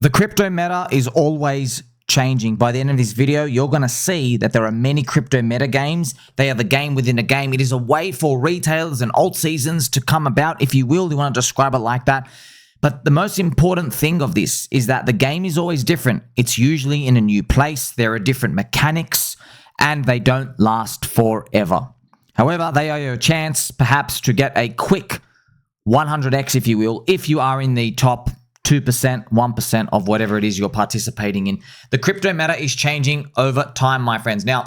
The crypto meta is always changing. By the end of this video, you're going to see that there are many crypto meta games. They are the game within a game. It is a way for retailers and alt seasons to come about, if you will. You want to describe it like that. But the most important thing of this is that the game is always different. It's usually in a new place. There are different mechanics, and they don't last forever. However, they are your chance, perhaps, to get a quick 100x, if you will, if you are in the top 2%, 1% of whatever it is you're participating in. The crypto meta is changing over time, my friends. Now,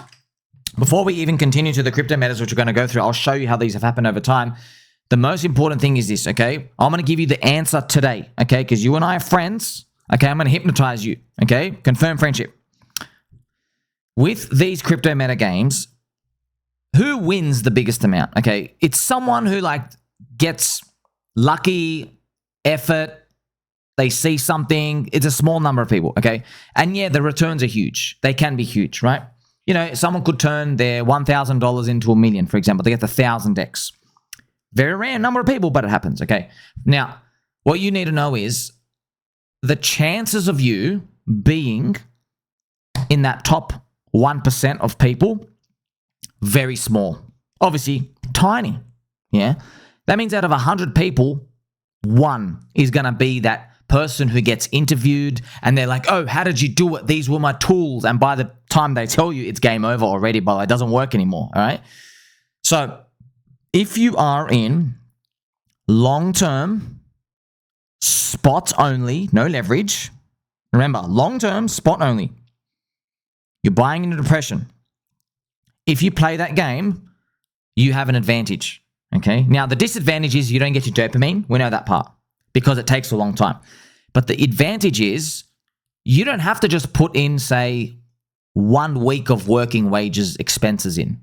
before we even continue to the crypto metas, which we're going to go through, I'll show you how these have happened over time. The most important thing is this, okay? I'm going to give you the answer today, okay? Because you and I are friends, okay? I'm going to hypnotize you, okay? Confirm friendship. With these crypto meta games, who wins the biggest amount, okay? It's someone who, like, gets lucky, effort, they see something. It's a small number of people, okay? And yeah, the returns are huge. They can be huge, right? You know, someone could turn their $1,000 into $1 million, for example. They get the 1,000x. Very rare number of people, but it happens, okay? Now, what you need to know is the chances of you being in that top 1% of people, very small. Obviously, tiny, yeah? That means out of 100 people, one is going to be that person who gets interviewed and they're like, oh, how did you do it? These were my tools. And by the time they tell you, it's game over already, but it doesn't work anymore, all right? So if you are in long-term, spot only, no leverage, remember, long-term, spot only, you're buying into depression. If you play that game, you have an advantage, okay? Now, the disadvantage is you don't get your dopamine. We know that part, because it takes a long time. But the advantage is you don't have to just put in, say, 1 week of working wages expenses in.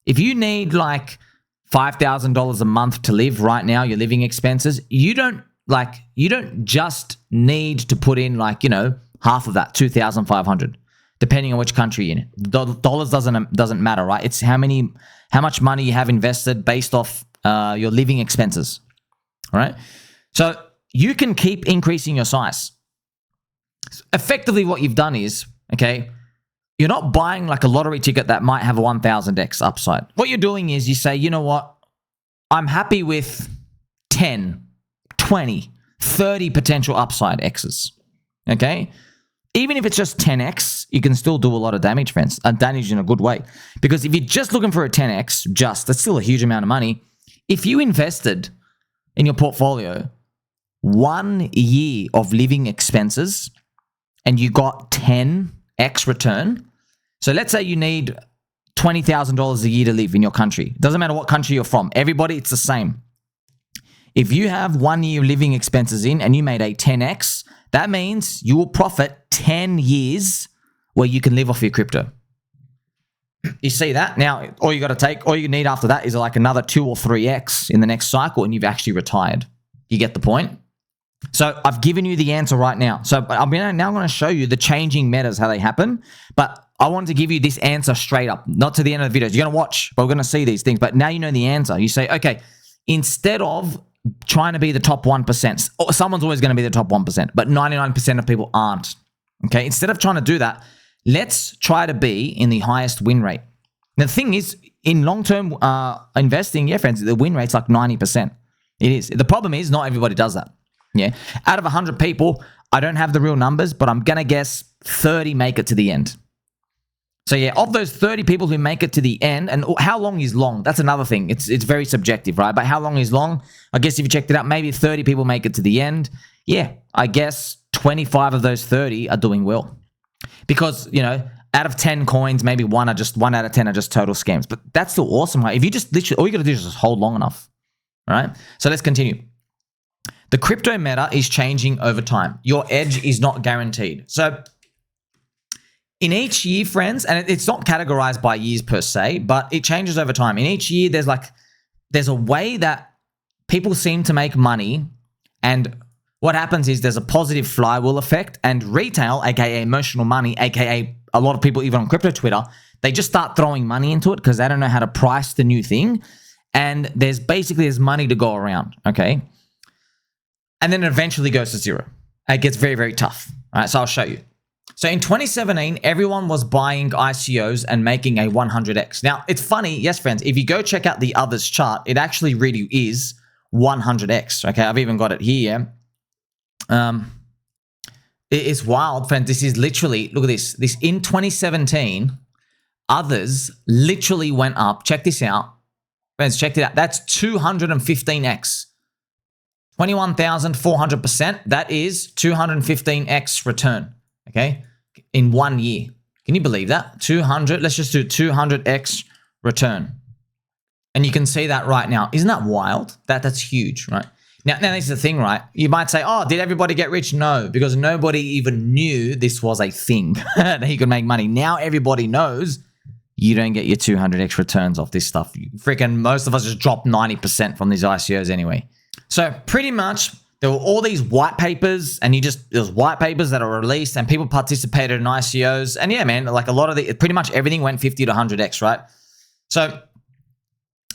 If you need like $5,000 a month to live right now, your living expenses, you don't just need to put in, like, you know, half of that, 2,500, depending on which country you're in. Dollars doesn't matter, right? It's how much money you have invested based off your living expenses, all right? So you can keep increasing your size. Effectively, what you've done is, okay, you're not buying like a lottery ticket that might have a 1,000x upside. What you're doing is you say, you know what? I'm happy with 10, 20, 30 potential upside X's, okay? Even if it's just 10x, you can still do a lot of damage, friends, and damage in a good way. Because if you're just looking for a 10x, that's still a huge amount of money. If you invested in your portfolio 1 year of living expenses and you got 10x return, so let's say you need $20,000 a year to live in your country. It doesn't matter what country you're from. Everybody, it's the same. If you have 1 year living expenses in and you made a 10x, that means you will profit 10 years where you can live off your crypto. You see that? Now, all you need after that is like another 2 or 3x in the next cycle and you've actually retired. You get the point? So I've given you the answer right now. So now I'm going to show you the changing metas, how they happen. But I wanted to give you this answer straight up, not to the end of the videos. You're going to watch, but we're going to see these things. But now you know the answer. You say, okay, instead of trying to be the top 1%, someone's always going to be the top 1%, but 99% of people aren't. Okay, instead of trying to do that, let's try to be in the highest win rate. Now, the thing is, in long-term investing, yeah, friends, the win rate's like 90%. It is. The problem is not everybody does that. Yeah. Out of 100 people, I don't have the real numbers, but I'm going to guess 30 make it to the end. So yeah, of those 30 people who make it to the end, and how long is long? That's another thing. It's very subjective, right? But how long is long? I guess if you checked it out, maybe 30 people make it to the end. Yeah, I guess 25 of those 30 are doing well. Because, you know, out of 10 coins, maybe 1 out of 10 are just total scams. But that's still awesome, right? If you just literally, all you got to do is just hold long enough. All right? So let's continue. The crypto meta is changing over time. Your edge is not guaranteed. So in each year, friends, and it's not categorized by years per se, but it changes over time. In each year, there's a way that people seem to make money, and what happens is there's a positive flywheel effect, and retail, aka emotional money, aka a lot of people even on crypto Twitter, they just start throwing money into it because they don't know how to price the new thing, and there's money to go around, okay? And then it eventually goes to zero. It gets very, very tough. All right, so I'll show you. So in 2017, everyone was buying ICOs and making a 100x. Now, it's funny, yes, friends, if you go check out the others chart, it actually really is 100x. Okay, I've even got it here. It is wild, friends. This is literally, look at this. This in 2017, others literally went up. Check this out. Friends, check it out. That's 215x. 21,400%. That is 215x return. Okay, in 1 year. Can you believe that? 200, let's just do 200x return. And you can see that right now. Isn't that wild? That's huge, right? Now this is the thing, right? You might say, oh, did everybody get rich? No, because nobody even knew this was a thing that you could make money. Now everybody knows you don't get your 200x returns off this stuff. Freaking most of us just dropped 90% from these ICOs anyway. So pretty much there were all these white papers and there's white papers that are released and people participated in ICOs. And yeah, man, like a lot of pretty much everything went 50 to 100x, right? So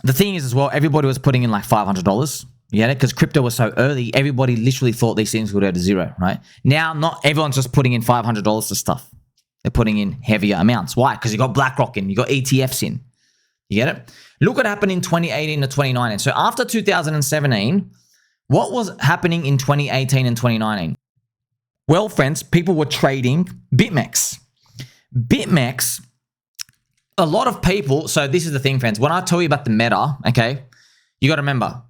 the thing is as well, everybody was putting in like $500. You get it? Because crypto was so early, everybody literally thought these things would go to zero, right? Now, not everyone's just putting in $500 to stuff. They're putting in heavier amounts. Why? Because you got BlackRock in, you got ETFs in. You get it? Look what happened in 2018 to 2019. So after 2017, what was happening in 2018 and 2019? Well, friends, people were trading BitMEX. BitMEX, a lot of people, so this is the thing, friends. When I tell you about the meta, okay, you got to remember,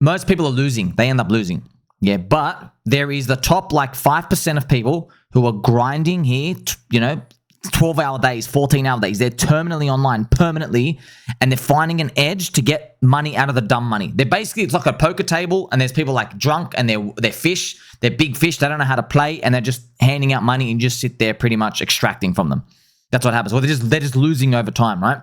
most people are losing. They end up losing. Yeah, but there is the top like 5% of people who are grinding here, 12-hour days, 14-hour days. They're terminally online permanently, and they're finding an edge to get money out of the dumb money. They're basically, it's like a poker table, and there's people like drunk, and they're fish. They're big fish. They don't know how to play, and they're just handing out money and just sit there pretty much extracting from them. That's what happens. Well, they're just losing over time, right?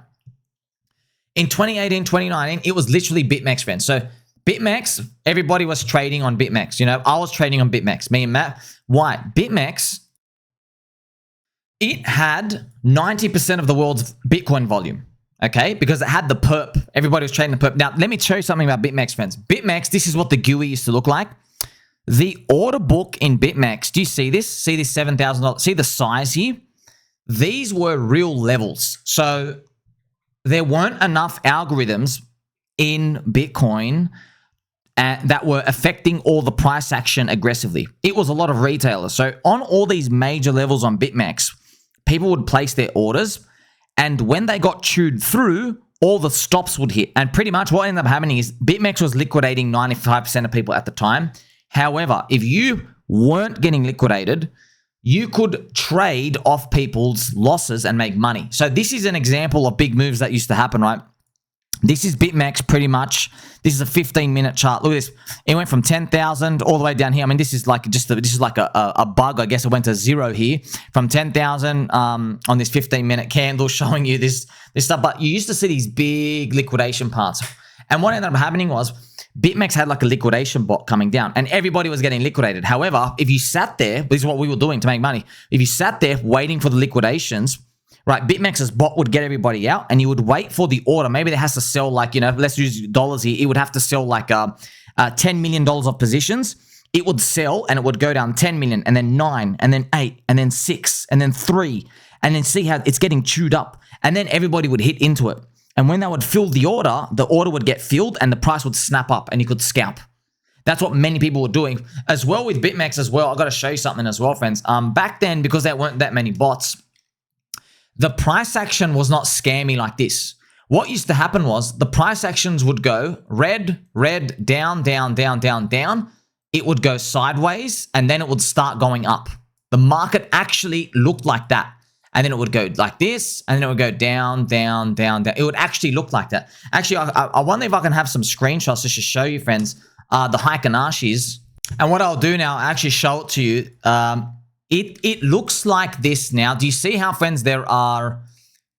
In 2018, 2019, it was literally BitMEX, friends. So BitMEX, everybody was trading on BitMEX. I was trading on BitMEX, me and Matt. Why? BitMEX, it had 90% of the world's Bitcoin volume, okay? Because it had the perp. Everybody was trading the perp. Now, let me show you something about BitMEX, friends. BitMEX, this is what the GUI used to look like. The order book in BitMEX, do you see this? See this $7,000? See the size here? These were real levels. So there weren't enough algorithms in Bitcoin that were affecting all the price action aggressively. It was a lot of retailers. So on all these major levels on BitMEX, people would place their orders, and when they got chewed through, all the stops would hit. And pretty much what ended up happening is BitMEX was liquidating 95% of people at the time. However, if you weren't getting liquidated, you could trade off people's losses and make money. So this is an example of big moves that used to happen, right? This is BitMEX pretty much. This is a 15-minute chart. Look at this. It went from 10,000 all the way down here. I mean, this is like a bug. I guess it went to zero here from 10,000 on this 15-minute candle showing you this stuff. But you used to see these big liquidation parts. And what ended up happening was BitMEX had like a liquidation bot coming down and everybody was getting liquidated. However, if you sat there, this is what we were doing to make money. If you sat there waiting for the liquidations, right, BitMEX's bot would get everybody out and you would wait for the order. Maybe it has to sell like, let's use dollars here. It would have to sell like $10 million of positions. It would sell and it would go down 10 million and then 9 and then 8 and then 6 and then 3 and then see how it's getting chewed up. And then everybody would hit into it. And when they would fill the order would get filled and the price would snap up and you could scalp. That's what many people were doing. As well with BitMEX as well, I've got to show you something as well, friends. Back then, because there weren't that many bots, the price action was not scammy like this. What used to happen was the price actions would go red, red, down, down, down, down, down. It would go sideways and then it would start going up. The market actually looked like that. And then it would go like this, and then it would go down, down, down, down. It would actually look like that. Actually, I wonder if I can have some screenshots just to show you, friends, the Heikanashis. And what I'll do now, I'll actually show it to you. It looks like this now. Do you see how, friends, do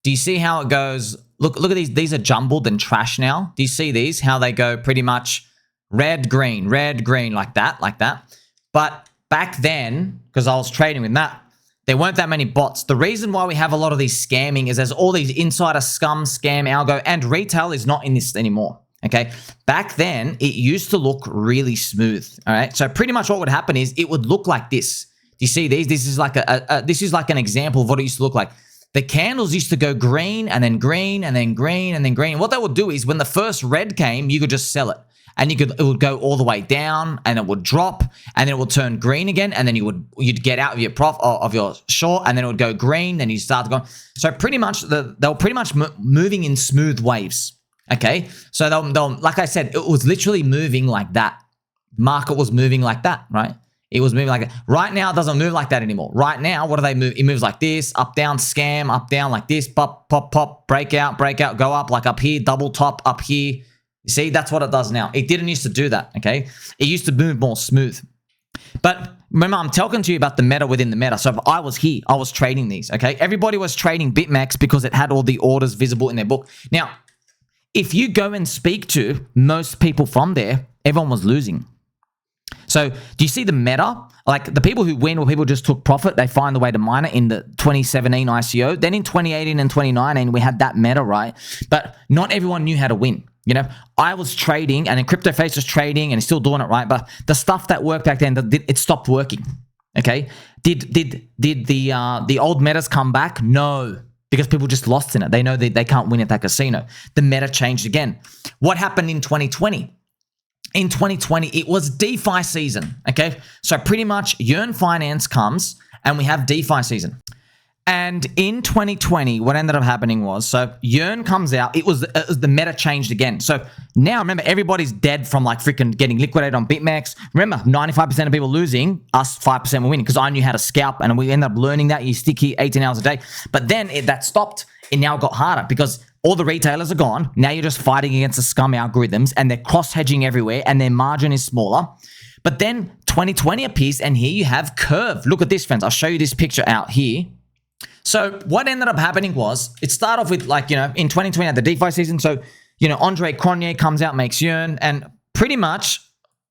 you see how it goes? Look at these. These are jumbled and trash now. Do you see these? How they go pretty much red, green, like that. But back then, because I was trading with Matt, there weren't that many bots. The reason why we have a lot of these scamming is there's all these insider scam, algo, and retail is not in this anymore, okay? Back then, it used to look really smooth, all right? So pretty much what would happen is it would look like this. you see these? This is like this is like an example of what it used to look like. The candles used to go green and then green and then green and then green. What they would do is when the first red came, you could just sell it. And it would go all the way down and it would drop and then it would turn green again. And then you'd get out of your of your short and then it would go green. Then you start to go. So pretty much they were pretty much moving in smooth waves. Okay. So they'll, like I said, it was literally moving like that. Market was moving like that, right? It was moving like that. Right now, it doesn't move like that anymore. Right now, what do they move? It moves like this, up, down, scam, up, down, like this, pop, pop, pop, breakout, breakout, go up, like up here, double top, up here. You see, that's what it does now. It didn't used to do that, okay? It used to move more smooth. But remember, I'm talking to you about the meta within the meta. So if I was here, I was trading these, okay? Everybody was trading BitMEX because it had all the orders visible in their book. Now, if you go and speak to most people from there, everyone was losing. So do you see the meta? Like the people who win or people just took profit, they find the way to mine it in the 2017 ICO. Then in 2018 and 2019, we had that meta, right? But not everyone knew how to win. You know, I was trading and then CryptoFace was trading and he's still doing it, right? But the stuff that worked back then, it stopped working, okay? Did the old metas come back? No, because people just lost in it. They know they can't win at that casino. The meta changed again. What happened in 2020? In 2020, it was DeFi season, okay? So pretty much Yearn Finance comes and we have DeFi season. And in 2020, what ended up happening was, so Yearn comes out, it was the meta changed again. So now remember, everybody's dead from like freaking getting liquidated on BitMEX. Remember, 95% of people losing, us 5% were winning because I knew how to scalp and we ended up learning that. You stick here 18 hours a day. But then that stopped. It now got harder because all the retailers are gone. Now you're just fighting against the scum algorithms and they're cross-hedging everywhere and their margin is smaller. But then 2020 appears and here you have Curve. Look at this, friends. I'll show you this picture out here. So what ended up happening was it started off with like, you know, in 2020 at the DeFi season. So, you know, Andre Cronje comes out, makes Yearn, and pretty much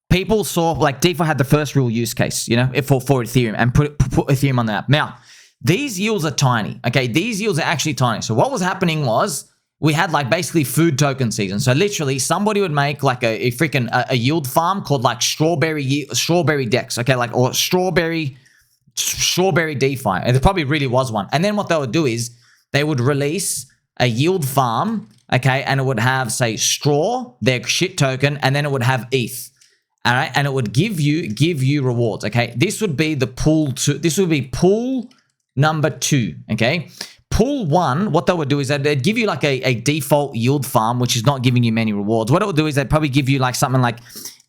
people saw like DeFi had the first real use case, you know, for Ethereum and put Ethereum on the app. Now, these yields are tiny. Okay. These yields are actually tiny. So what was happening was we had like basically food token season. So literally somebody would make like a freaking a yield farm called like strawberry DEX. Okay. Like, or strawberry DeFi. And there probably really was one. And then what they would do is they would release a yield farm, okay, and it would have, say, straw, their shit token, and then it would have ETH. All right, and it would give you rewards, okay? This would be the pool 2. This would be pool number 2, okay? Pool 1, what they would do is that they'd give you like a default yield farm, which is not giving you many rewards. What it would do is they'd probably give you like something like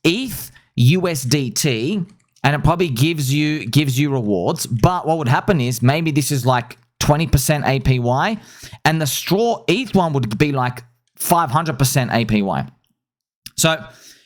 ETH, USDT, and it probably gives you rewards. But what would happen is maybe this is like 20% APY, and the straw ETH one would be like 500% APY. So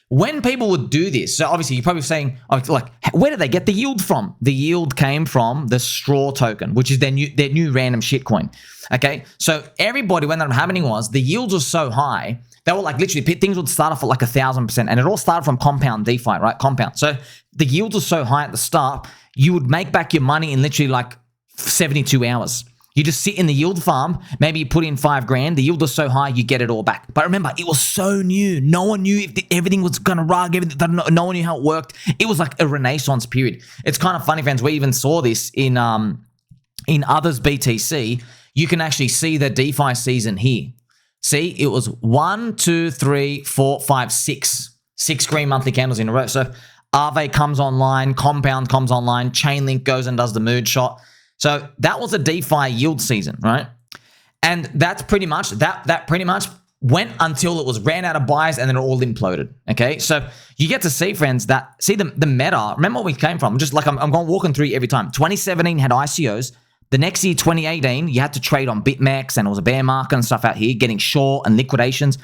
when people would do this, so obviously you're probably saying, oh, like, where did they get the yield from? The yield came from the straw token, which is their new random shitcoin. Okay, so everybody, when that was happening was the yields were so high, they were like literally things would start off at like 1,000%, and it all started from compound DeFi, right? Compound. So the yields were so high at the start, you would make back your money in literally like 72 hours. You just sit in the yield farm, maybe you put in $5,000, the yield was so high, you get it all back. But remember, it was so new. No one knew if everything was going to rug, no one knew how it worked. It was like a renaissance period. It's kind of funny, friends. We even saw this in others BTC. You can actually see the DeFi season here. See, it was 1, 2, 3, 4, 5, 6. 6 green monthly candles in a row. So Aave comes online, Compound comes online, Chainlink goes and does the mood shot. So that was a DeFi yield season, right? And that's pretty much, that pretty much went until it was ran out of buys and then it all imploded, okay? So you get to see, friends, that, see the meta, remember where we came from? Just like I'm going walking through every time. 2017 had ICOs. The next year, 2018, you had to trade on BitMEX and it was a bear market and stuff out here, getting short and liquidations,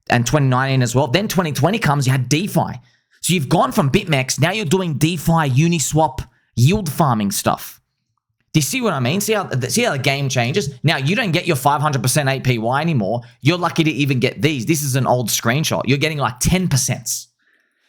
and 2019 as well. Then 2020 comes, you had DeFi. So you've gone from BitMEX, now you're doing DeFi, Uniswap, yield farming stuff. Do you see what I mean? See how the game changes? Now, you don't get your 500% APY anymore. You're lucky to even get these. This is an old screenshot. You're getting like 10%.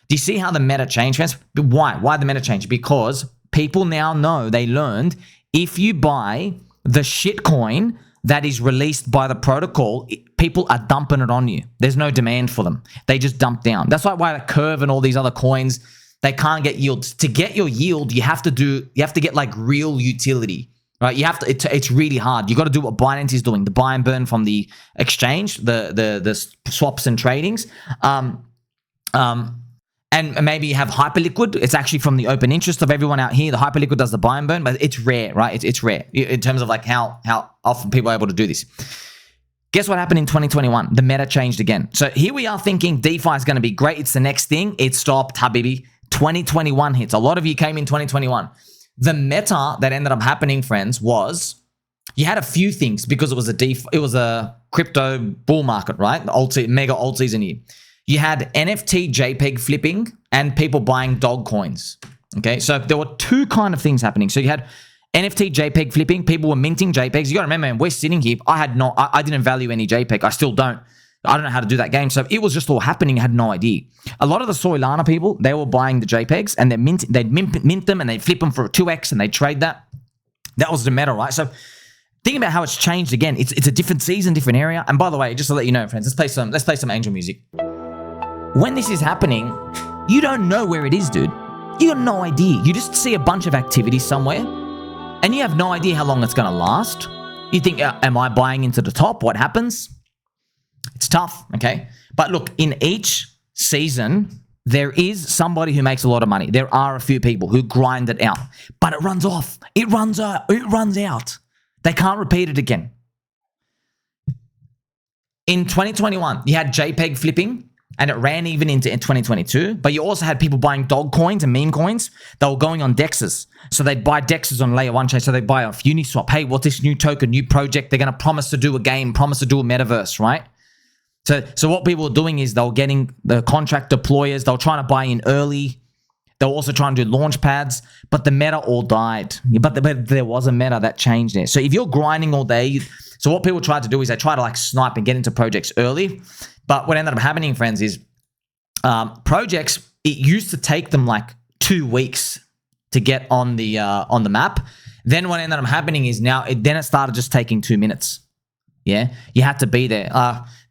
Do you see how the meta changed, friends? Why? Why the meta change? Because people now know, they learned, if you buy the shitcoin that is released by the protocol, people are dumping it on you. There's no demand for them. They just dump down. That's why the Curve and all these other coins, They can't get yields. To get your yield, you have to get like real utility, right? You have to, it's really hard. You got to do what Binance is doing, the buy and burn from the exchange, the swaps and tradings. And maybe you have Hyperliquid. It's actually from the open interest of everyone out here. The Hyperliquid does the buy and burn, but it's rare, right? It's rare in terms of like how often people are able to do this. Guess what happened in 2021? The meta changed again. So here we are thinking DeFi is going to be great. It's the next thing. It stopped, habibi. 2021 hits. A lot of you came in 2021. The meta that ended up happening, friends, was you had a few things because it was a crypto bull market, right? The mega alt season year. You had NFT JPEG flipping and people buying dog coins. Okay, so there were two kind of things happening. So you had NFT JPEG flipping. People were minting JPEGs. You got to remember, man, we're sitting here. I didn't value any JPEG. I still don't. I don't know how to do that game. So it was just all happening. I had no idea. A lot of the Solana people, they were buying the JPEGs and they'd mint them and they'd flip them for a 2x and they'd trade that. That was the meta, right? So think about how it's changed again. It's a different season, different area. And by the way, just to let you know, friends, let's play some angel music. When this is happening, you don't know where it is, dude. You got no idea. You just see a bunch of activity somewhere and you have no idea how long it's going to last. You think, am I buying into the top? What happens? It's tough, okay? But look, in each season, there is somebody who makes a lot of money. There are a few people who grind it out, but it runs off. It runs out. They can't repeat it again. In 2021, you had JPEG flipping, and it ran even into 2022, but you also had people buying dog coins and meme coins. They were going on DEXes. So they'd buy DEXes on layer 1 chain. So they'd buy off Uniswap. Hey, what's this new token, new project? They're going to promise to do a game, promise to do a metaverse, right? So what people were doing is they were getting the contract deployers. They were trying to buy in early. They were also trying to do launch pads, but the meta all died. But there was a meta that changed there. So if you're grinding all day, so what people tried to do is they try to like snipe and get into projects early. But what ended up happening, friends, is projects, it used to take them like 2 weeks to get on the map. Then what ended up happening is then it started just taking 2 minutes. Yeah, you had to be there.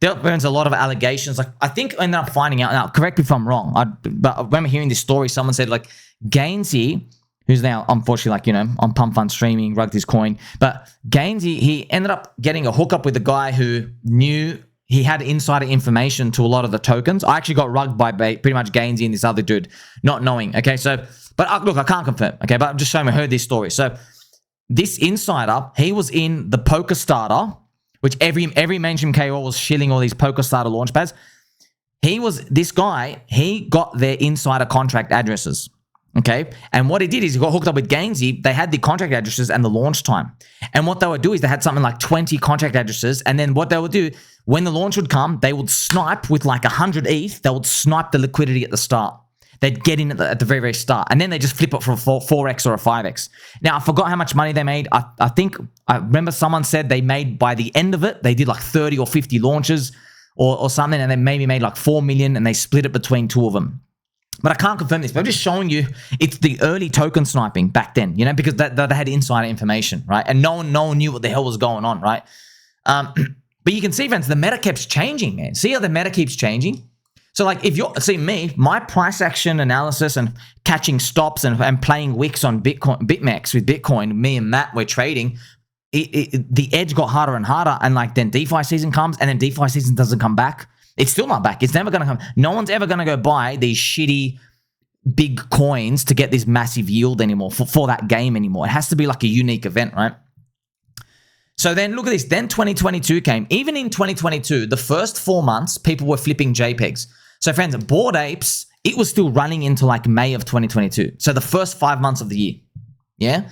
There was a lot of allegations. Like I think I ended up finding out. Now, correct me if I'm wrong. But I remember hearing this story. Someone said like Gainsey, who's now unfortunately like on PumpFun streaming, rugged his coin. But Gainsey, he ended up getting a hookup with a guy who knew he had insider information to a lot of the tokens. I actually got rugged by pretty much Gainsey and this other dude, not knowing. Okay, so but look, I can't confirm. Okay, but I'm just showing. I heard this story. So this insider, he was in the Poker Starter, which every mainstream KO was shilling all these Poker Starter launchpads. This guy, he got their insider contract addresses. Okay. And what he did is he got hooked up with Gainsey. They had the contract addresses and the launch time. And what they would do is they had something like 20 contract addresses. And then what they would do, when the launch would come, they would snipe with like 100 ETH. They would snipe the liquidity at the start. They'd get in at the very, very start. And then they just flip it for a 4x or a 5x. Now, I forgot how much money they made. I think, I remember someone said they made, by the end of it, they did like 30 or 50 launches or something, and they maybe made like 4 million, and they split it between two of them. But I can't confirm this, but I'm just showing you it's the early token sniping back then, because they had insider information, right? And no one knew what the hell was going on, right? But you can see, friends, the meta keeps changing, man. See how the meta keeps changing? So like my price action analysis and catching stops and playing wicks on BitMEX with Bitcoin, me and Matt, we're trading, the edge got harder and harder. And like then DeFi season comes and then DeFi season doesn't come back. It's still not back. It's never going to come. No one's ever going to go buy these shitty big coins to get this massive yield anymore for that game anymore. It has to be like a unique event, right? So then look at this. Then 2022 came. Even in 2022, the first 4 months, people were flipping JPEGs. So friends, Bored Apes, it was still running into like May of 2022. So the first 5 months of the year. Yeah.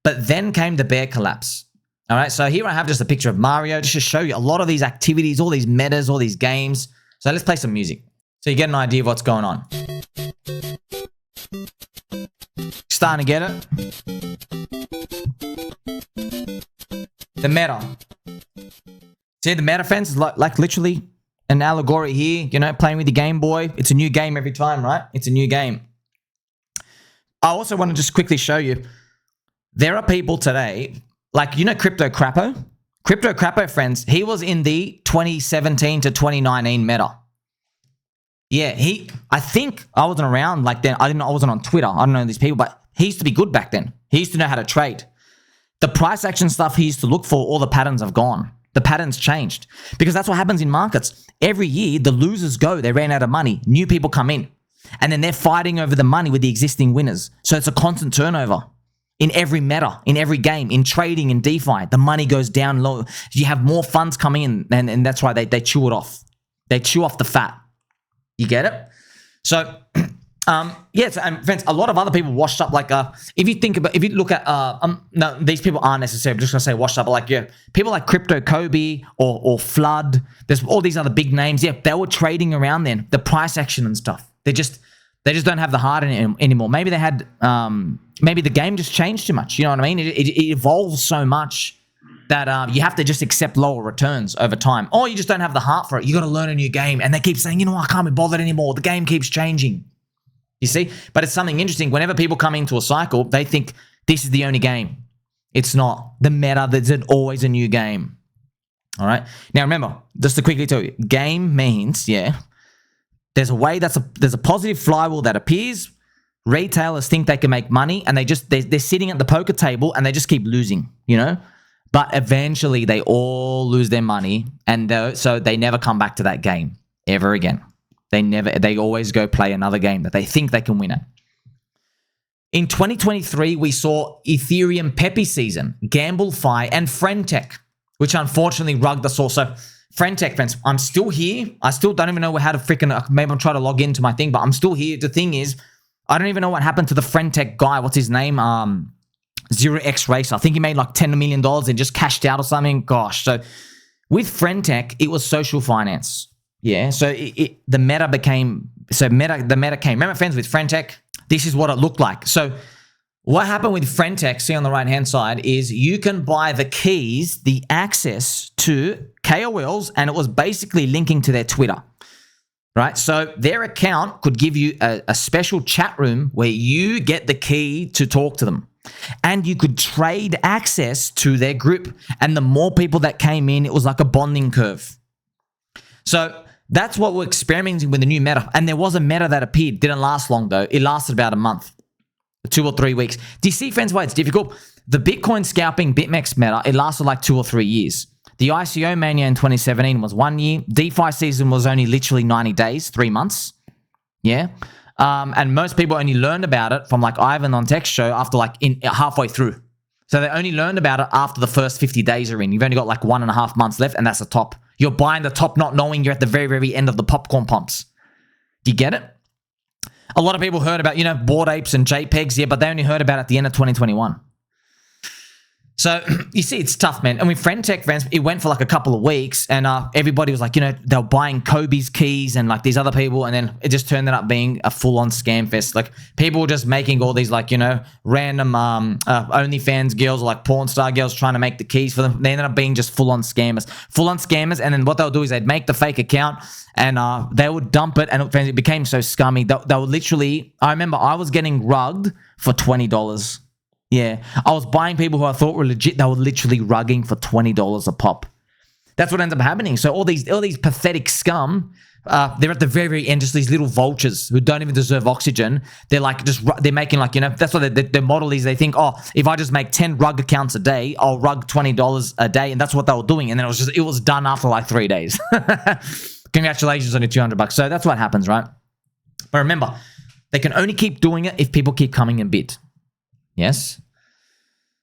But then came the bear collapse. All right. So here I have just a picture of Mario just to show you a lot of these activities, all these metas, all these games. So let's play some music so you get an idea of what's going on. Starting to get it. The meta. See, the meta, friends, is like literally an allegory here, playing with the Game Boy. It's a new game every time, right? It's a new game. I also want to just quickly show you, there are people today, like, Crypto Crappo? Crypto Crappo, friends, he was in the 2017 to 2019 meta. Yeah, I think I wasn't around like then. I wasn't on Twitter. I don't know these people, but he used to be good back then. He used to know how to trade. The price action stuff he used to look for, all the patterns have gone. The patterns changed because that's what happens in markets. Every year, the losers go. They ran out of money. New people come in. And then they're fighting over the money with the existing winners. So it's a constant turnover in every meta, in every game, in trading, in DeFi. The money goes down low. You have more funds coming in, and that's why they chew it off. They chew off the fat. You get it? So, and friends, a lot of other people washed up. Like, if you look at, no, these people aren't necessarily. I'm just gonna say washed up. But like, people like Crypto Kobe or Flood. There's all these other big names. Yeah, they were trading around then. The price action and stuff. They just don't have the heart in it anymore. Maybe they had, maybe the game just changed too much. You know what I mean? It evolves so much that you have to just accept lower returns over time. Or you just don't have the heart for it. You got to learn a new game. And they keep saying, you know, I can't be bothered anymore. The game keeps changing. You see? But it's something interesting. Whenever people come into a cycle, they think this is the only game. It's not. The meta, there's always a new game. All right? Now, remember, just to quickly tell you, game means, there's a way there's a positive flywheel that appears. Retailers think they can make money, and they're sitting at the poker table and they just keep losing, you know? But eventually they all lose their money, and so they never come back to that game ever again. They always go play another game that they think they can win at. In 2023, we saw Ethereum Peppy season, GambleFi, and FriendTech, which unfortunately rugged us all. So FriendTech, friends, I'm still here. I still don't even know how to freaking, maybe I'm trying to log into my thing, but I'm still here. The thing is, I don't even know what happened to the FriendTech guy. What's his name? Zero X Racer. I think he made like $10 million and just cashed out or something. Gosh. So with FriendTech, it was SocialFinance. Yeah. So the meta came. Remember, friends, with FriendTech, this is what it looked like. So what happened with FriendTech, see on the right-hand side, is you can buy the keys, the access to KOLs, and it was basically linking to their Twitter. Right? So their account could give you a special chat room where you get the key to talk to them. And you could trade access to their group. And the more people that came in, it was like a bonding curve. So that's what we're experimenting with the new meta. And there was a meta that appeared. Didn't last long, though. It lasted about a month, 2 or 3 weeks. Do you see, friends, why it's difficult? The Bitcoin scalping BitMEX meta, it lasted like 2 or 3 years. The ICO mania in 2017 was 1 year. DeFi season was only literally 90 days, 3 months. Yeah. And most people only learned about it from like Ivan on Tech's show after like halfway through. So they only learned about it after the first 50 days are in. You've only got like 1.5 months left, and that's the top. You're buying the top not knowing you're at the very, very end of the popcorn pumps. Do you get it? A lot of people heard about, Bored Apes and JPEGs, yeah, but they only heard about it at the end of 2021. So you see, it's tough, man. And with FriendTech, friends, it went for like a couple of weeks, and everybody was like, they were buying Kobe's keys and like these other people, and then it just turned up being a full-on scam fest. Like people were just making all these like, random OnlyFans girls or like porn star girls trying to make the keys for them. They ended up being just full-on scammers. And then what they'll do is they'd make the fake account, and they would dump it, and it became so scummy. They would literally, I remember I was getting rugged for $20. Yeah, I was buying people who I thought were legit. They were literally rugging for $20 a pop. That's what ends up happening. So all these pathetic scum, they're at the very, very end, just these little vultures who don't even deserve oxygen. They're like they're making like, that's what their model is. They think, if I just make 10 rug accounts a day, I'll rug $20 a day, and that's what they were doing. And then it was done after like 3 days. Congratulations on your $200. So that's what happens, right? But remember, they can only keep doing it if people keep coming and bid. Yes?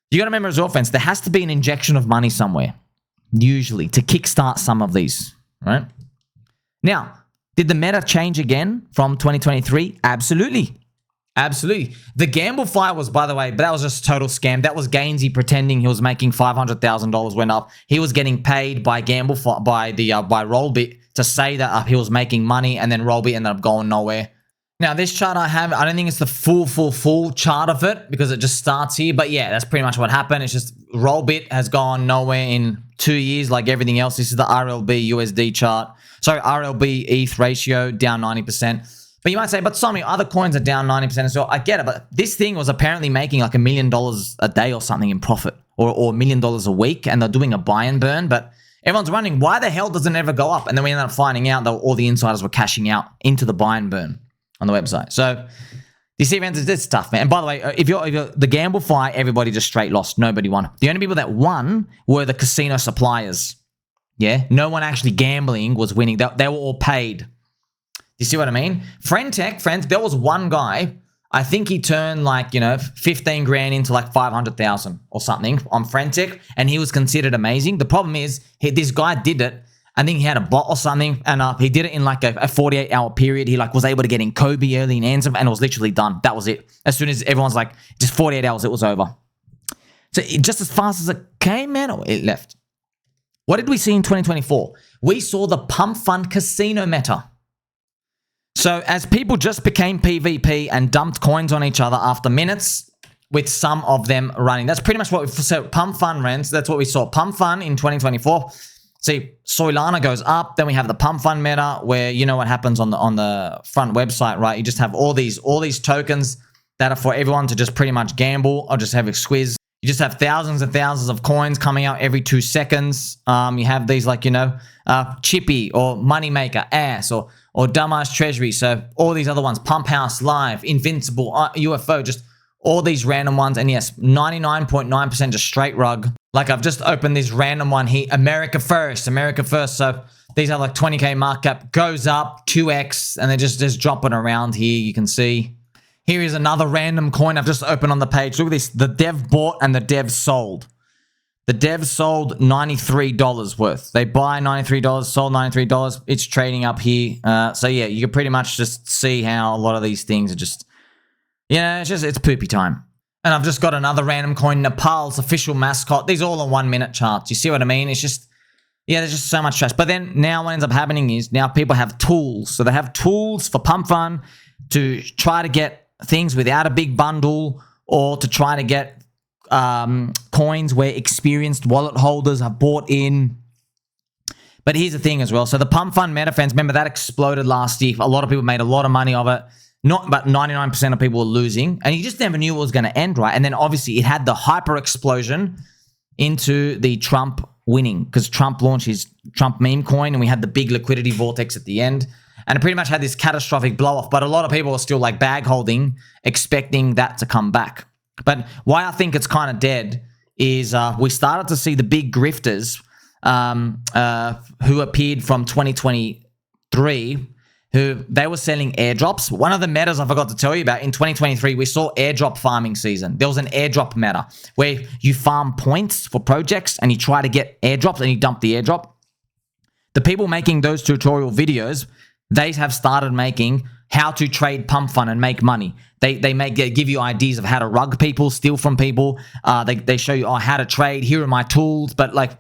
You got to remember as well, friends, there has to be an injection of money somewhere, usually, to kickstart some of these, right? Now, did the meta change again from 2023? Absolutely. Absolutely. The GambleFi was, by the way, but that was just a total scam. That was Gainsey pretending he was making $500,000 went up. He was getting paid by GambleFi, by Rollbit to say that he was making money, and then Rollbit ended up going nowhere. Now, this chart I don't think it's the full chart of it because it just starts here. But yeah, that's pretty much what happened. It's just Rollbit has gone nowhere in 2 years like everything else. This is the RLB USD chart. Sorry, RLB ETH ratio down 90%. But you might say, but Sommi, other coins are down 90% as well. I get it, but this thing was apparently making like $1 million a day or something in profit, or $1 million a week, and they're doing a buy and burn. But Everyone's wondering, why the hell does it never go up? And then we ended up finding out that all the insiders were cashing out into the buy and burn on the website. So you see, friends, it's tough, man. And by the way, if you're the GambleFi, everybody just straight lost. Nobody won. The only people that won were the casino suppliers. Yeah, no one actually gambling was winning. They were all paid. You see what I mean? FriendTech, friends, there was one guy, I think he turned like, 15 grand into like 500,000 or something on FriendTech, and he was considered amazing. The problem is, this guy did it. I think he had a bot or something, and he did it in like a 48-hour period. He like was able to get in Kobe early in Ansem, and it was literally done. That was it. As soon as everyone's like, just 48 hours, it was over. So just as fast as it came, man, it left. What did we see in 2024? We saw the PumpFun casino meta. So as people just became PvP and dumped coins on each other after minutes, with some of them running. That's pretty much what we saw. PumpFun rents. That's what we saw. PumpFun in 2024. See, Solana goes up. Then we have the PumpFun meta, where you know what happens on the front website, right? You just have all these tokens that are for everyone to just pretty much gamble or just have a squiz. You just have thousands and thousands of coins coming out every 2 seconds. You have these like, Chippy or Moneymaker, Ass or Dumbass Treasury. So all these other ones, Pump House Live, Invincible, UFO, just all these random ones. And yes, 99.9% just straight rug. Like I've just opened this random one here, America First. So these are like 20K market cap, goes up 2x, and they're just dropping around here. You can see. Here is another random coin I've just opened on the page. Look at this. The dev bought and the dev sold. The dev sold $93 worth. They buy $93, sold $93. It's trading up here. So yeah, you can pretty much just see how a lot of these things are just, it's poopy time. And I've just got another random coin, Nepal's official mascot. These are all on 1 minute charts. You see what I mean? It's just, there's just so much trash. But then now what ends up happening is now people have tools. So they have tools for PumpFun to try to get things without a big bundle, or to try to get coins where experienced wallet holders have bought in. But here's the thing as well. So the PumpFun meta, fans, remember that exploded last year. A lot of people made a lot of money of it. But 99% of people were losing, and you just never knew it was going to end, right? And then obviously it had the hyper explosion into the Trump winning, because Trump launched his Trump meme coin, and we had the big liquidity vortex at the end. And it pretty much had this catastrophic blow off, but a lot of people are still like bag holding, expecting that to come back. But why I think it's kind of dead is we started to see the big grifters who appeared from 2023, who they were selling airdrops. One of the metas I forgot to tell you about, in 2023, we saw airdrop farming season. There was an airdrop meta where you farm points for projects and you try to get airdrops and you dump the airdrop. The people making those tutorial videos, they have started making how to trade PumpFun and make money. They give you ideas of how to rug people, steal from people. They show you how to trade. Here are my tools. But like,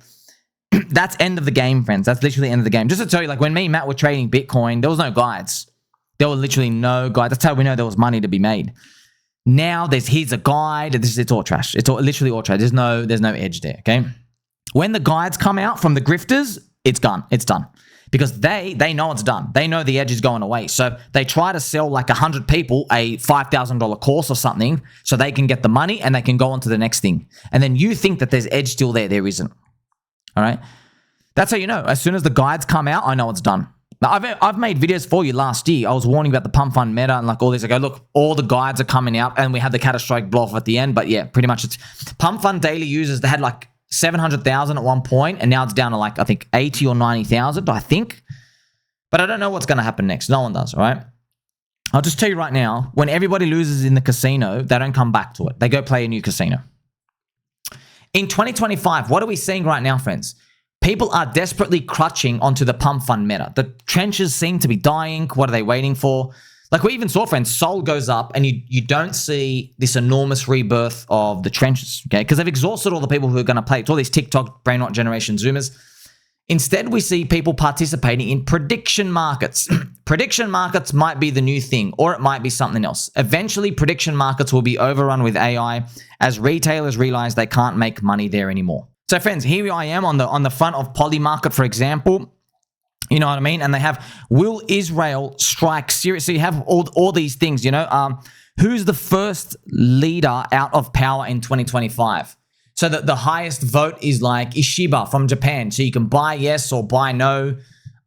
that's end of the game, friends. That's literally end of the game. Just to tell you, like when me and Matt were trading Bitcoin, there was no guides. There were literally no guides. That's how we know there was money to be made. Now here's a guide. It's all trash. It's literally all trash. There's no edge there. Okay. When the guides come out from the grifters, it's gone. It's done. Because they know it's done. They know the edge is going away. So they try to sell like 100 people a $5,000 course or something so they can get the money and they can go on to the next thing. And then you think that there's edge still there. There isn't. All right? That's how you know. As soon as the guides come out, I know it's done. Now, I've made videos for you last year. I was warning about the PumpFun meta and like all this. I go, look, all the guides are coming out and we had the catastrophic blow off at the end. But yeah, pretty much it's PumpFun daily users. They had like 700,000 at one point, and now it's down to like, I think 80 or 90,000, I think. But I don't know what's going to happen next. No one does, all right? I'll just tell you right now, when everybody loses in the casino, they don't come back to it. They go play a new casino. In 2025, what are we seeing right now, friends? People are desperately crutching onto the PumpFun meta. The trenches seem to be dying. What are they waiting for? Like we even saw, friends, Sol goes up and you don't see this enormous rebirth of the trenches, okay? Because they've exhausted all the people who are going to play. It's all these TikTok brain rot generation Zoomers. Instead, we see people participating in prediction markets. Prediction markets might be the new thing, or it might be something else. Eventually, prediction markets will be overrun with AI as retailers realize they can't make money there anymore. So, friends, here I am on the front of Polymarket, for example. You know what I mean? And they have, will Israel strike Syria? So you have all these things, you know. Who's the first leader out of power in 2025? So the highest vote is like Ishiba from Japan. So you can buy yes or buy no.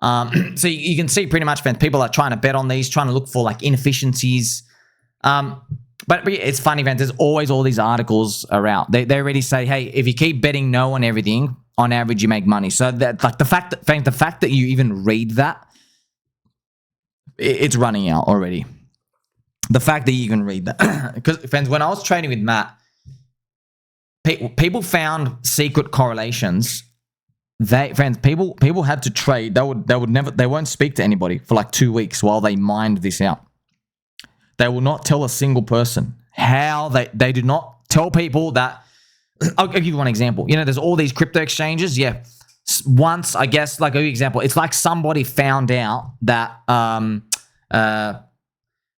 So you can see pretty much, friends, people are trying to bet on these, trying to look for like inefficiencies. But it's funny, friends. There's always all these articles around. They already say, hey, if you keep betting no on everything, on average, you make money. So that, like, the fact that you even read that, it's running out already. The fact that you can read that, because, friends, when I was trading with Matt, people found secret correlations. People had to trade. They won't speak to anybody for like 2 weeks while they mined this out. They will not tell a single person how they do not tell people that. I'll give you one example. You know, there's all these crypto exchanges. Yeah. Once, I guess, like, an example, it's like somebody found out that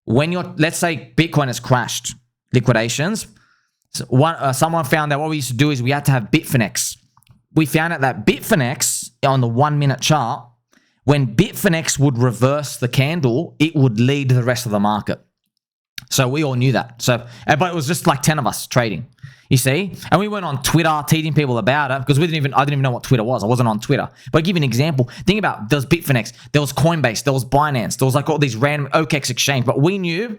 when let's say Bitcoin has crashed, liquidations, someone found out what we used to do is we had to have Bitfinex. We found out that Bitfinex, on the 1 minute chart, when Bitfinex would reverse the candle, it would lead the rest of the market. So we all knew that. But it was just like 10 of us trading, you see? And we went on Twitter teaching people about it because I didn't even know what Twitter was. I wasn't on Twitter. But I'll give you an example. Think about, there was Bitfinex, there was Coinbase, there was Binance, there was like all these random OKEx exchange. But we knew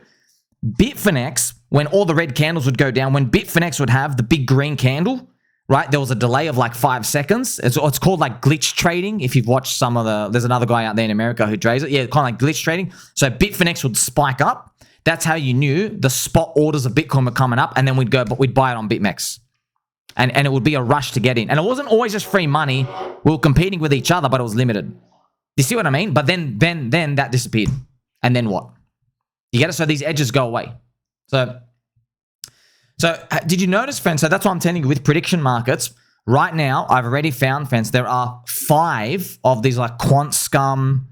Bitfinex, when all the red candles would go down, when Bitfinex would have the big green candle, right? There was a delay of like 5 seconds. It's called like glitch trading. If you've watched some of there's another guy out there in America who trades it. Yeah, kind of like glitch trading. So Bitfinex would spike up. That's how you knew the spot orders of Bitcoin were coming up, and then we'd buy it on BitMEX. And it would be a rush to get in. And it wasn't always just free money. We were competing with each other, but it was limited. You see what I mean? But then that disappeared. And then what? You get it? So these edges go away. So did you notice, friends? So that's what I'm telling you with prediction markets. Right now, I've already found, friends, there are 5 of these like Quant Scum,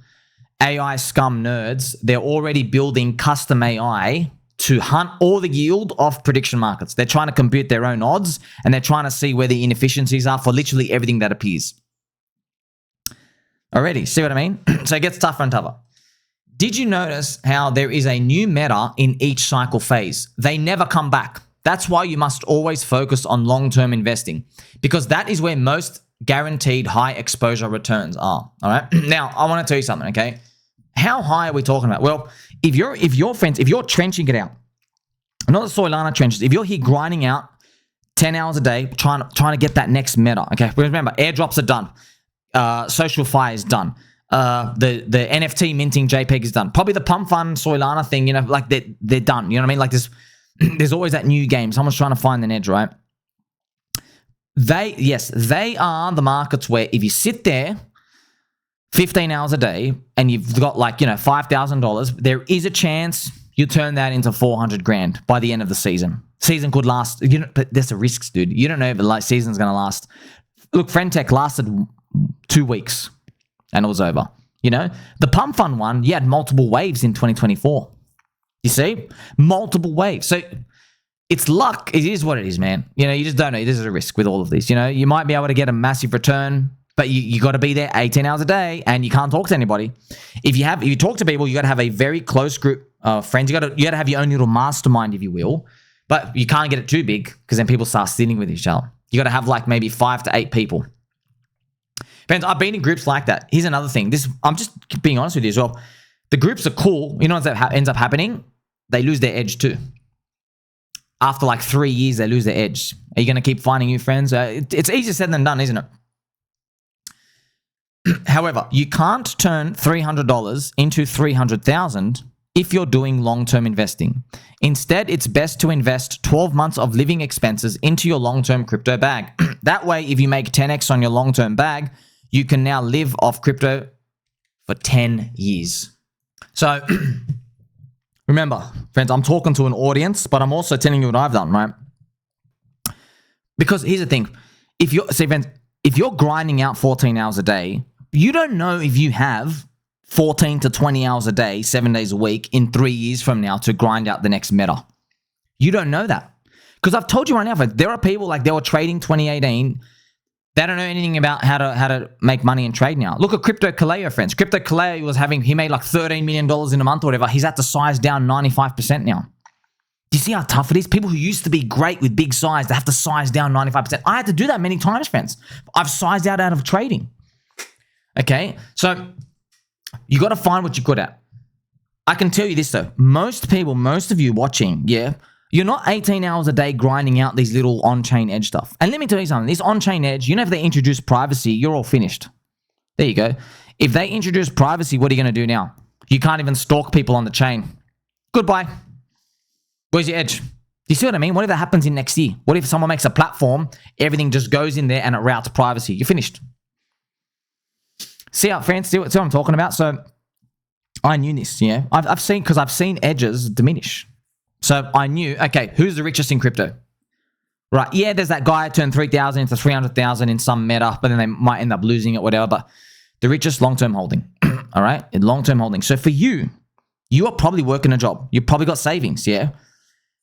AI Scum nerds. They're already building custom AI to hunt all the yield of prediction markets. They're trying to compute their own odds, and they're trying to see where the inefficiencies are for literally everything that appears. Already, see what I mean? So it gets tougher and tougher. Did you notice how there is a new meta in each cycle phase? They never come back. That's why you must always focus on long-term investing, because that is where most guaranteed high exposure returns are. All right. Now, I want to tell you something, okay? How high are we talking about? Well, if you're trenching it out, not the Solana trenches, if you're here grinding out 10 hours a day, trying to get that next meta, okay? Remember, airdrops are done. SocialFi is done. The NFT minting JPEG is done. Probably the PumpFun Solana thing, you know, like they're done. You know what I mean? Like there's always that new game. Someone's trying to find an edge, right? They are the markets where if you sit there 15 hours a day and you've got like, you know, $5,000, there is a chance you turn that into 400 grand by the end of the season. Season could last, but there's a risks, dude. You don't know if the season's going to last. Look, FriendTech lasted 2 weeks and it was over. You know, the PumpFun one, you had multiple waves in 2024. You see? Multiple waves. So it's luck. It is what it is, man. You know, you just don't know. This is a risk with all of these. You know, you might be able to get a massive return, but you got to be there 18 hours a day and you can't talk to anybody. If you talk to people, you got to have a very close group of friends. You got to have your own little mastermind, if you will, but you can't get it too big because then people start sitting with each other. You got to have like maybe 5 to 8 people. Friends, I've been in groups like that. Here's another thing. I'm just being honest with you as well. The groups are cool. You know what ends up happening? They lose their edge too. After like 3 years, they lose their edge. Are you going to keep finding new friends? It's easier said than done, isn't it? However, you can't turn $300 into $300,000 if you're doing long-term investing. Instead, it's best to invest 12 months of living expenses into your long-term crypto bag. That way, if you make 10x on your long-term bag, you can now live off crypto for 10 years. So remember, friends, I'm talking to an audience, but I'm also telling you what I've done, right? Because here's the thing. If you're grinding out 14 hours a day, you don't know if you have 14 to 20 hours a day, 7 days a week in 3 years from now to grind out the next meta. You don't know that. Because I've told you right now, there are people like they were trading 2018. They don't know anything about how to make money and trade now. Look at Crypto Kaleo, friends. Crypto Kaleo he made like $13 million in a month or whatever. He's at the size down 95% now. Do you see how tough it is? People who used to be great with big size, they have to size down 95%. I had to do that many times, friends. I've sized out of trading. Okay, so you got to find what you're good at. I can tell you this though. Most people, most of you watching, yeah, you're not 18 hours a day grinding out these little on-chain edge stuff. And let me tell you something. This on-chain edge, you know, if they introduce privacy, you're all finished. There you go. If they introduce privacy, what are you going to do now? You can't even stalk people on the chain. Goodbye. Where's your edge? Do you see what I mean? What if that happens in next year? What if someone makes a platform, everything just goes in there and it routes privacy? You're finished. See how, friends, see what I'm talking about? So I knew this, yeah. I've seen edges diminish. So I knew, okay, who's the richest in crypto? Right, yeah, there's that guy who turned 3,000 into 300,000 in some meta, but then they might end up losing it, whatever. But the richest long-term holding, all right? Long-term holding. So for you, you are probably working a job. You've probably got savings, yeah?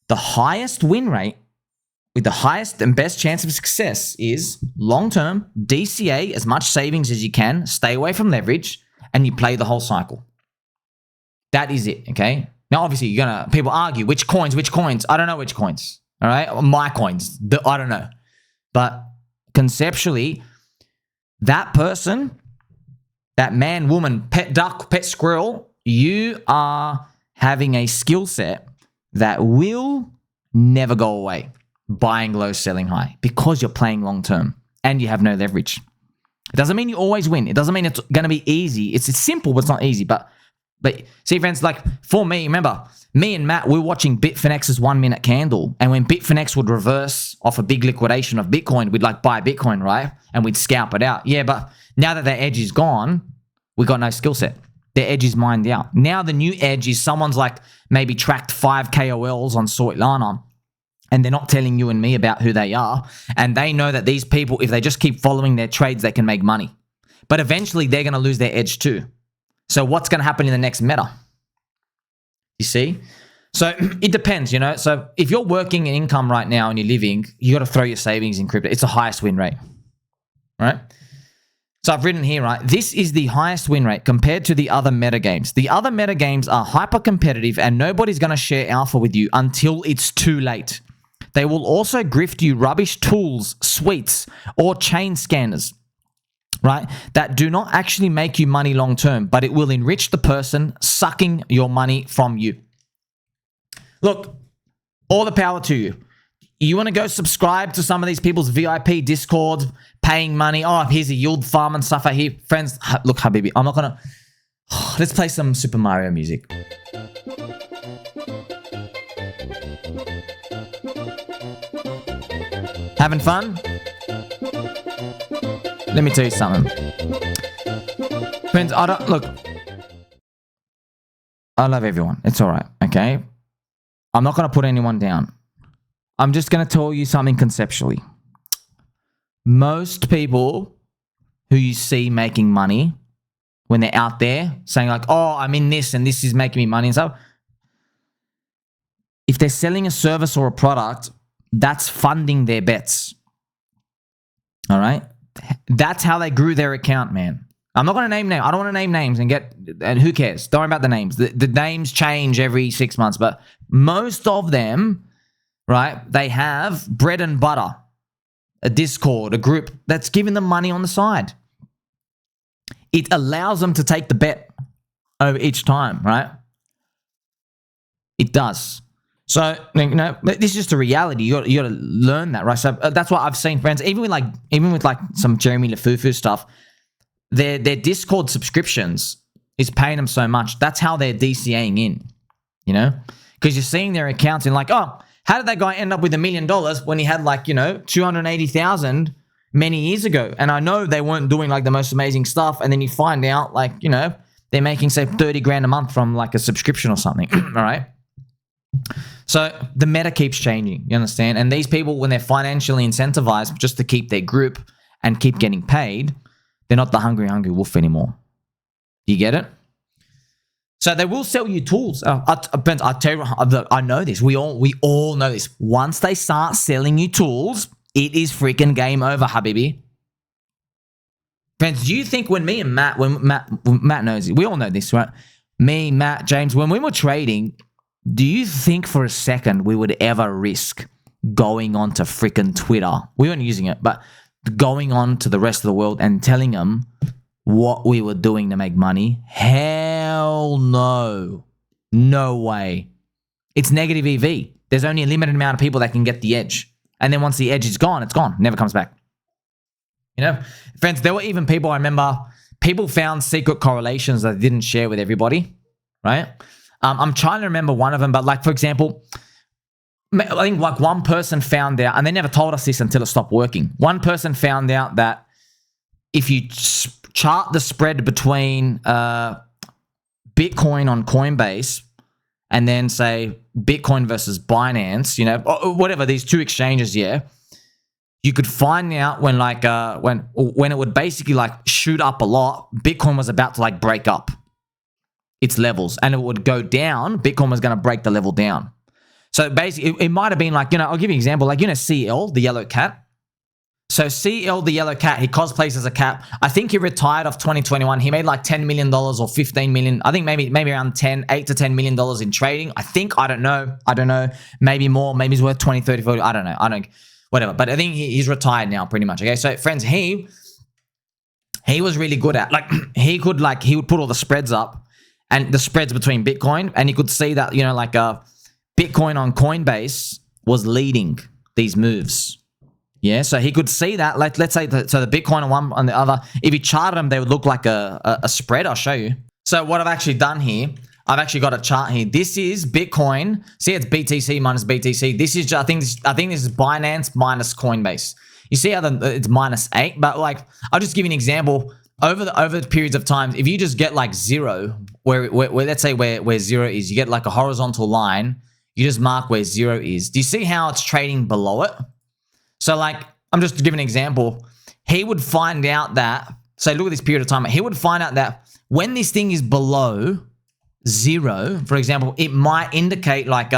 The highest win rate with the highest and best chance of success is long-term, DCA, as much savings as you can, stay away from leverage, and you play the whole cycle. That is it, okay? Now, obviously, people argue, which coins? I don't know which coins, all right? My coins, I don't know. But conceptually, that person, that man, woman, pet duck, pet squirrel, you are having a skill set that will never go away. Buying low, selling high, because you're playing long term and you have no leverage. It doesn't mean you always win. It doesn't mean it's going to be easy. It's simple, but it's not easy. But see, friends, like for me, remember, me and Matt, we were watching Bitfinex's 1 minute candle. And when Bitfinex would reverse off a big liquidation of Bitcoin, we'd like buy Bitcoin, right? And we'd scalp it out. Yeah, but now that their edge is gone, we got no skill set. Their edge is mined out. Now the new edge is someone's like maybe tracked 5 KOLs on Solana, and they're not telling you and me about who they are. And they know that these people, if they just keep following their trades, they can make money. But eventually they're going to lose their edge too. So what's going to happen in the next meta? You see? So it depends, you know. So if you're working in income right now and you're living, you got to throw your savings in crypto. It's the highest win rate, right? So I've written here, right? This is the highest win rate compared to the other meta games. The other meta games are hyper competitive and nobody's going to share alpha with you until it's too late. They will also grift you rubbish tools, suites, or chain scanners, right? That do not actually make you money long term, but it will enrich the person sucking your money from you. Look, all the power to you. You want to go subscribe to some of these people's VIP Discord, paying money. Oh, here's a yield farm and stuff out here. Friends, look, Habibi, I'm not going to... Let's play some Super Mario music. Having fun? Let me tell you something. Friends, I love everyone. It's all right, okay? I'm not going to put anyone down. I'm just going to tell you something conceptually. Most people who you see making money when they're out there saying like, oh, I'm in this and this is making me money and stuff. If they're selling a service or a product, that's funding their bets. All right? That's how they grew their account, man. I'm not going to name names. I don't want to name names and who cares? Don't worry about the names. The names change every 6 months, but most of them, right, they have bread and butter, a Discord, a group that's giving them money on the side. It allows them to take the bet over each time, right? It does. So, you know, this is just a reality. You got to learn that, right? So that's what I've seen, friends. Even with like some Jeremy Lafufu stuff, their Discord subscriptions is paying them so much. That's how they're DCAing in, you know, because you're seeing their accounts and like, oh, how did that guy end up with $1 million when he had like, you know, 280,000 many years ago? And I know they weren't doing like the most amazing stuff. And then you find out like, you know, they're making say 30 grand a month from like a subscription or something. All right. So the meta keeps changing, you understand? And these people, when they're financially incentivized just to keep their group and keep getting paid, they're not the hungry wolf anymore. Do you get it? So they will sell you tools. I tell you, I know this. We all know this. Once they start selling you tools, it is freaking game over, Habibi. Friends, do you think when me and Matt knows it, we all know this, right? Me, Matt, James, when we were trading, Do you think for a second we would ever risk going on to freaking Twitter? We weren't using it, but going on to the rest of the world and telling them what we were doing to make money? Hell no. No way. It's negative EV. There's only a limited amount of people that can get the edge. And then once the edge is gone, it's gone. Never comes back. You know, friends, there were even people, I remember, people found secret correlations that they didn't share with everybody, right? I'm trying to remember one of them, but like, for example, I think like one person found out, and they never told us this until it stopped working. One person found out that if you chart the spread between Bitcoin on Coinbase and then say Bitcoin versus Binance, you know, or whatever, these two exchanges, yeah, you could find out when like when it would basically like shoot up a lot, Bitcoin was about to like break up its levels, and it would go down, Bitcoin was going to break the level down. So basically, it might have been like, you know, I'll give you an example, like, you know, CL, the yellow cat. So CL, the yellow cat, he cosplays as a cat. I think he retired off 2021. He made like $10 million or $15 million. I think maybe around $8 to $10 million in trading. I think, I don't know. Maybe more, maybe he's worth 20, 30, 40. I don't know. Whatever. But I think he's retired now pretty much. Okay. So friends, he was really good at, like, he would put all the spreads up and the spreads between Bitcoin, and you could see that, you know, like Bitcoin on Coinbase was leading these moves. Yeah, so he could see that. Like, let's say, so the Bitcoin on one on the other, if you charted them, they would look like a spread. I'll show you. So what I've actually done here, I've actually got a chart here. This is Bitcoin. See, it's BTC minus BTC. This is just, I think this is Binance minus Coinbase. You see how it's -8, but like, I'll just give you an example. Over the periods of time, if you just get like zero, where let's say where zero is, you get like a horizontal line. You just mark where zero is. Do you see how it's trading below it? So like, I'm just giving an example. He would find out that, say, look at this period of time. He would find out that when this thing is below zero, for example, it might indicate like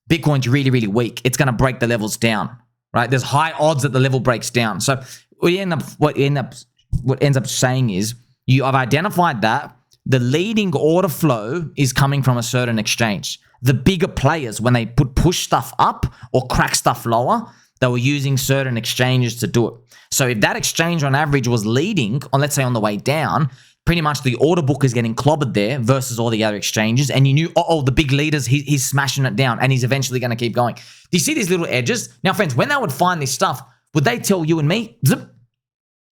Bitcoin's really, really weak. It's going to break the levels down, right? There's high odds that the level breaks down. So what ends up saying is I've identified that the leading order flow is coming from a certain exchange. The bigger players, when they push stuff up or crack stuff lower, they were using certain exchanges to do it. So if that exchange on average was leading on, let's say, on the way down, pretty much the order book is getting clobbered there versus all the other exchanges. And you knew, oh, the big leaders, he's smashing it down and he's eventually going to keep going. Do you see these little edges? Now, friends, when they would find this stuff, would they tell you and me? Zip.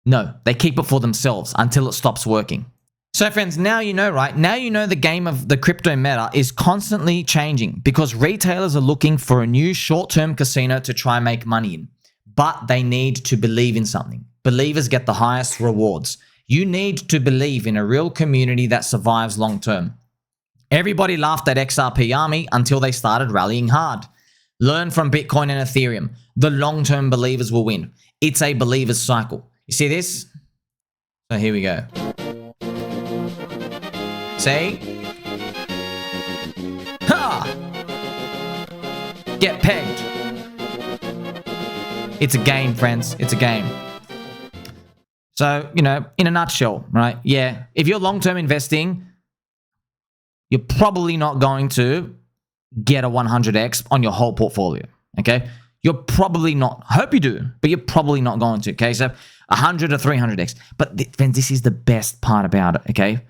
No, they keep it for themselves until it stops working. So friends, now you know, right? Now you know the game of the crypto meta is constantly changing because retailers are looking for a new short-term casino to try and make money in. But they need to believe in something. Believers get the highest rewards. You need to believe in a real community that survives long-term. Everybody laughed at XRP Army until they started rallying hard. Learn from Bitcoin and Ethereum. The long-term believers will win. It's a believer's cycle. You see this? So here we go. See? Ha! Get pegged. It's a game, friends. It's a game. So, you know, in a nutshell, right? Yeah, if you're long-term investing, you're probably not going to get a 100x on your whole portfolio, okay? You're probably not. Hope you do, but you're probably not going to, okay? So 100 or 300x. But friends, this is the best part about it, okay?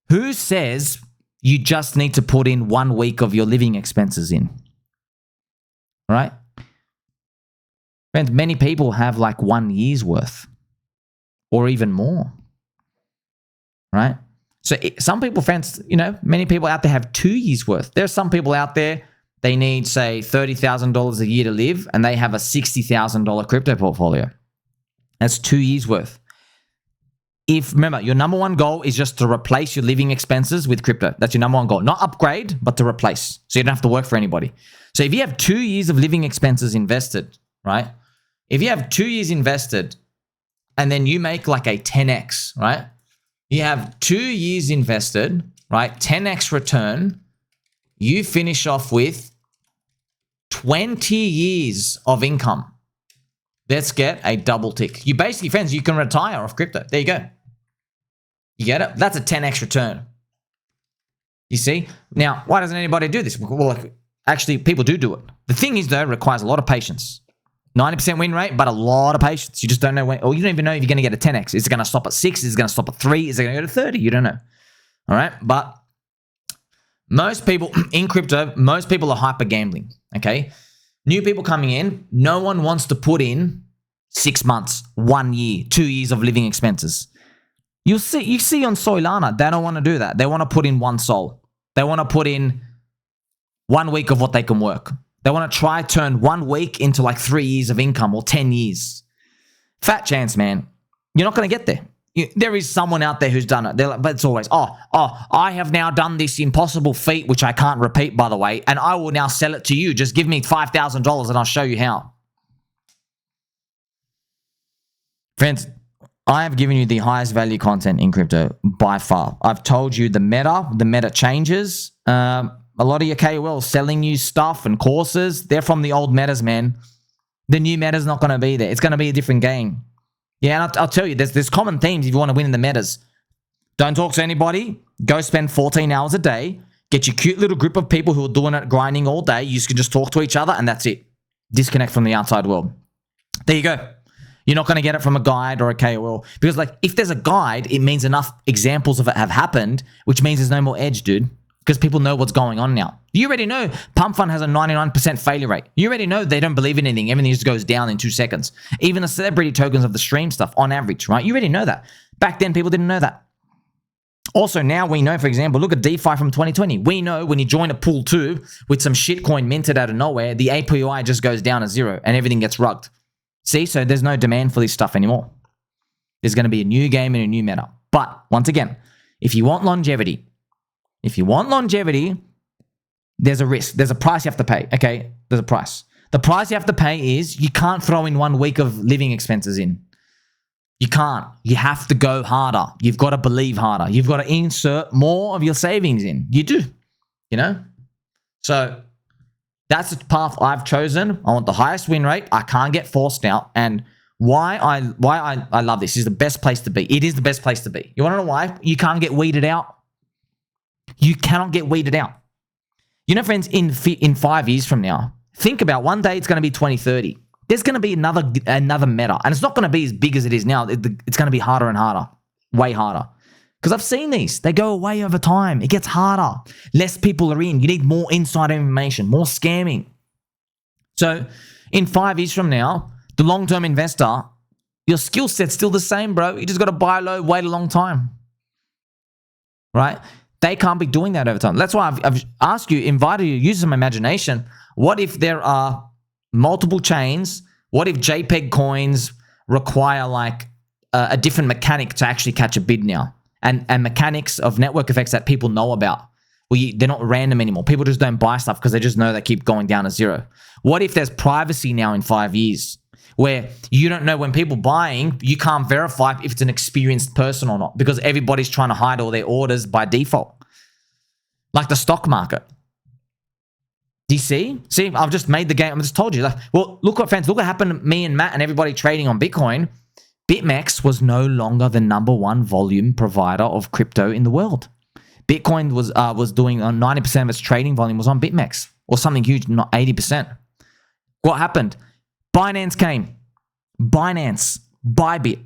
Who says you just need to put in 1 week of your living expenses in? All right? Friends, many people have like 1 year's worth or even more, right? So some people, friends, you know, many people out there have 2 years worth. There's some people out there, they need, say, $30,000 a year to live, and they have a $60,000 crypto portfolio. That's 2 years worth. Remember, your number one goal is just to replace your living expenses with crypto. That's your number one goal. Not upgrade, but to replace. So you don't have to work for anybody. So if you have 2 years of living expenses invested, right? If you have 2 years invested and then you make like a 10x, right? You have 2 years invested, right? 10x return. You finish off with 20 years of income. Let's get a double tick. You basically, friends, you can retire off crypto. There you go. You get it? That's a 10x return. You see? Now, why doesn't anybody do this? Well, like, actually, people do it. The thing is, though, it requires a lot of patience. 90% win rate, but a lot of patience. You just don't know when, or you don't even know if you're going to get a 10x. Is it going to stop at 6? Is it going to stop at 3? Is it going to go to 30? You don't know. All right? But most people in crypto, most people are hyper gambling. Okay? New people coming in, no one wants to put in 6 months, 1 year, 2 years of living expenses. You see on Solana, they don't want to do that. They want to put in one sol. They want to put in 1 week of what they can work. They want to try turn 1 week into like 3 years of income or 10 years. Fat chance, man. You're not going to get there. There is someone out there who's done it. They're like, but it's always, I have now done this impossible feat, which I can't repeat, by the way, and I will now sell it to you. Just give me $5,000 and I'll show you how. Friends, I have given you the highest value content in crypto by far. I've told you the meta changes. A lot of your KOLs selling you stuff and courses, they're from the old metas, man. The new meta's not going to be there. It's going to be a different game. Yeah, and I'll tell you, there's common themes if you want to win in the metas. Don't talk to anybody. Go spend 14 hours a day. Get your cute little group of people who are doing it, grinding all day. You can just talk to each other and that's it. Disconnect from the outside world. There you go. You're not going to get it from a guide or a KOL. Because like, if there's a guide, it means enough examples of it have happened, which means there's no more edge, dude. Because people know what's going on now. You already know PumpFun has a 99% failure rate. You already know they don't believe in anything. Everything just goes down in 2 seconds. Even the celebrity tokens of the stream stuff on average, right? You already know that. Back then, people didn't know that. Also, now we know, for example, look at DeFi from 2020. We know when you join a pool 2 with some shitcoin minted out of nowhere, the APY just goes down to 0 and everything gets rugged. See, so there's no demand for this stuff anymore. There's going to be a new game and a new meta. But once again, if you want longevity, there's a risk. There's a price you have to pay. Okay, there's a price. The price you have to pay is you can't throw in 1 week of living expenses in. You can't. You have to go harder. You've got to believe harder. You've got to insert more of your savings in. You do, you know? So that's the path I've chosen. I want the highest win rate. I can't get forced out. And why I love this is the best place to be. It is the best place to be. You want to know why? You can't get weeded out. You cannot get weeded out. You know, friends, in 5 years from now, think about one day it's going to be 2030. There's going to be another meta. And it's not going to be as big as it is now. It's going to be harder and harder. Way harder. Because I've seen these. They go away over time. It gets harder. Less people are in. You need more insider information, more scamming. So in 5 years from now, the long-term investor, your skill set's still the same, bro. You just got to buy low, wait a long time. Right? They can't be doing that over time. That's why I've asked you, invited you to use some imagination. What if there are multiple chains? What if JPEG coins require like a different mechanic to actually catch a bid now? And mechanics of network effects that people know about. Well, they're not random anymore. People just don't buy stuff because they just know they keep going down to 0. What if there's privacy now in 5 years? Where you don't know when people buying, you can't verify if it's an experienced person or not because everybody's trying to hide all their orders by default. Like the stock market. Do you see? See, I've just made the game. I just told you. Like, well, look what happened to me and Matt and everybody trading on Bitcoin. BitMEX was no longer the #1 volume provider of crypto in the world. Bitcoin was doing 90% of its trading volume was on BitMEX or something huge, not 80%. What happened? Binance came. Binance, Bybit.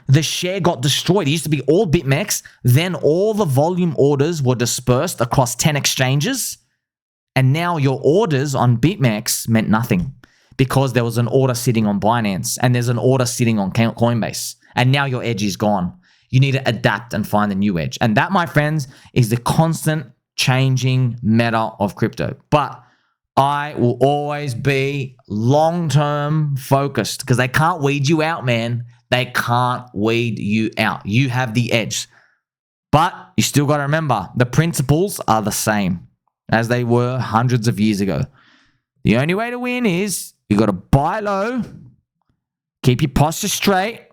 The share got destroyed. It used to be all BitMEX. Then all the volume orders were dispersed across 10 exchanges. And now your orders on BitMEX meant nothing because there was an order sitting on Binance and there's an order sitting on Coinbase. And now your edge is gone. You need to adapt and find the new edge. And that, my friends, is the constant changing meta of crypto. But I will always be long-term focused because they can't weed you out, man. They can't weed you out. You have the edge. But you still got to remember, the principles are the same as they were hundreds of years ago. The only way to win is you got to buy low, keep your posture straight,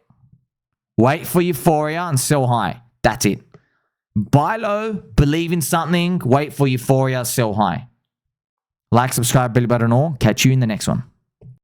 wait for euphoria and sell high. That's it. Buy low, believe in something, wait for euphoria, sell high. Like, subscribe, belly button all. Catch you in the next one.